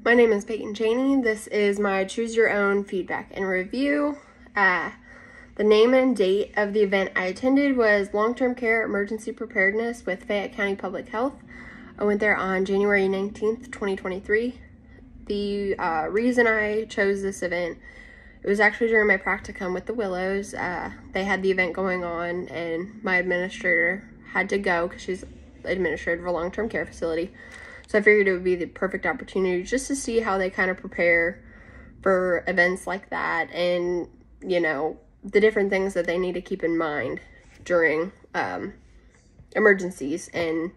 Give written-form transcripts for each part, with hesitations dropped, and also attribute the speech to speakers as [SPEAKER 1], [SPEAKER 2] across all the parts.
[SPEAKER 1] My name is Peyton Cheney. This is my Choose Your Own feedback and review. The name and date of the event I attended was Long-Term Care Emergency Preparedness with Fayette County Public Health. I went there on January 19th, 2023. The reason I chose this event, it was actually during my practicum with the Willows. They had the event going on and my administrator had to go because she's administrator of a long-term care facility. So I figured it would be the perfect opportunity just to see how they kind of prepare for events like that and, you know, the different things that they need to keep in mind during emergencies. And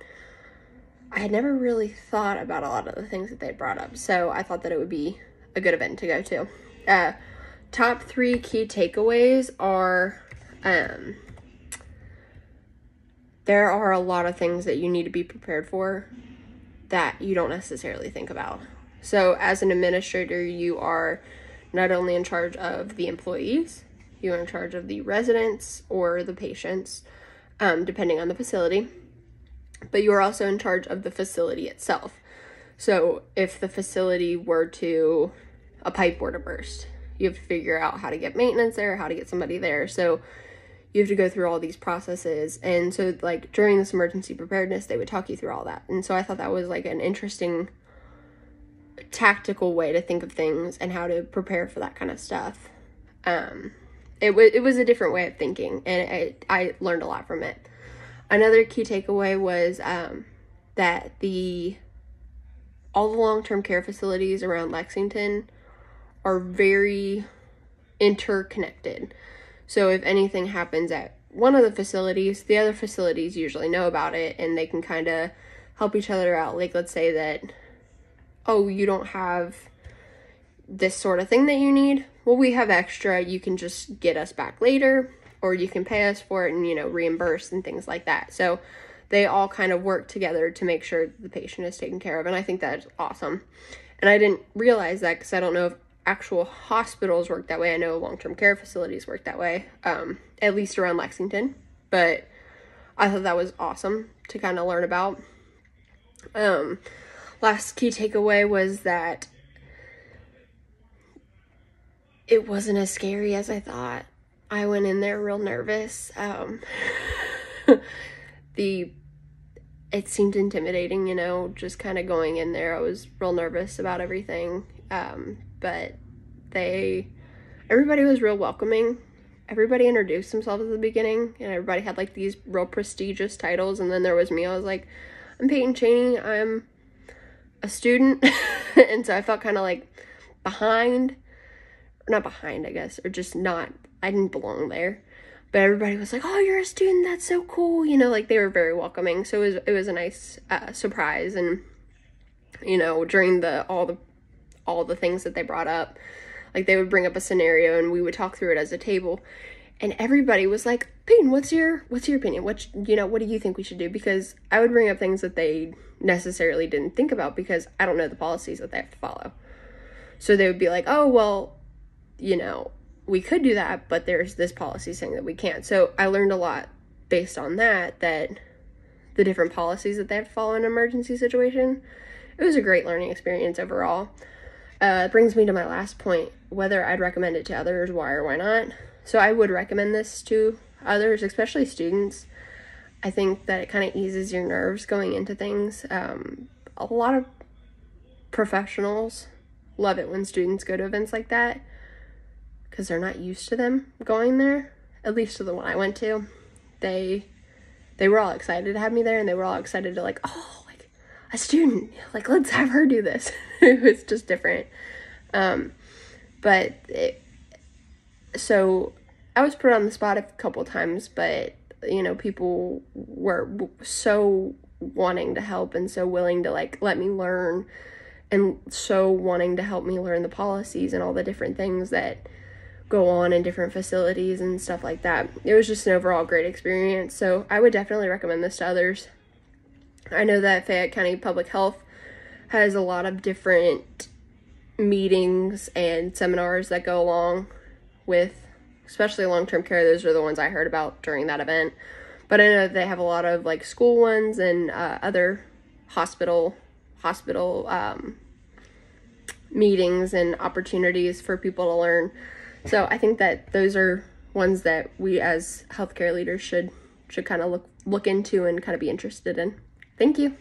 [SPEAKER 1] I had never really thought about a lot of the things that they brought up. So I thought that it would be a good event to go to. Top 3 key takeaways are, there are a lot of things that you need to be prepared for that you don't necessarily think about. So as an administrator, you are not only in charge of the employees, you are in charge of the residents or the patients, depending on the facility, but you are also in charge of the facility itself. So if the facility a pipe were to burst, you have to figure out how to get maintenance there, how to get somebody there. So you have to go through all these processes. And so like during this emergency preparedness, they would talk you through all that. And so I thought that was like an interesting tactical way to think of things and how to prepare for that kind of stuff. It was a different way of thinking, and I learned a lot from it. Another key takeaway was that all the long-term care facilities around Lexington are very interconnected. So if anything happens at one of the facilities, the other facilities usually know about it and they can kind of help each other out. Like, let's say that, oh, you don't have this sort of thing that you need. Well, we have extra. You can just get us back later, or you can pay us for it and, you know, reimburse and things like that. So they all kind of work together to make sure the patient is taken care of. And I think that's awesome. And I didn't realize that because I don't know if actual hospitals work that way. I know long-term care facilities work that way, at least around Lexington, but I thought that was awesome to kind of learn about. Last key takeaway was that it wasn't as scary as I thought. I went in there real nervous. It seemed intimidating, you know, just kind of going in there. I was real nervous about everything. But everybody was real welcoming. Everybody introduced themselves at the beginning, and everybody had like these real prestigious titles. And then there was me. I was like, I'm Peyton Cheney. I'm a student. And so I felt kind of like not behind, I guess, or just I didn't belong there. But everybody was like, oh, you're a student. That's so cool. You know, like they were very welcoming. So it was a nice surprise. And, you know, during all the things that they brought up, like they would bring up a scenario and we would talk through it as a table, and everybody was like, Peyton, what's your opinion? What do you think we should do? Because I would bring up things that they necessarily didn't think about because I don't know the policies that they have to follow. So they would be like, oh, well, you know, we could do that, but there's this policy saying that we can't. So I learned a lot based on that the different policies that they have to follow in an emergency situation. It was a great learning experience overall. It brings me to my last point, whether I'd recommend it to others, why or why not. So I would recommend this to others, especially students. I think that it kind of eases your nerves going into things. A lot of professionals love it when students go to events like that because they're not used to them going there, at least to the one I went to. They were all excited to have me there, and they were all excited to like, oh, a student, like, let's have her do this. It was just different. So I was put on the spot a couple times, but, you know, people were so wanting to help and so willing to, like, let me learn and so wanting to help me learn the policies and all the different things that go on in different facilities and stuff like that. It was just an overall great experience. So I would definitely recommend this to others. I know that Fayette County Public Health has a lot of different meetings and seminars that go along with, especially long-term care. Those are the ones I heard about during that event. But I know that they have a lot of like school ones and other hospital meetings and opportunities for people to learn. So I think that those are ones that we as healthcare leaders should kind of look into and kind of be interested in. Thank you.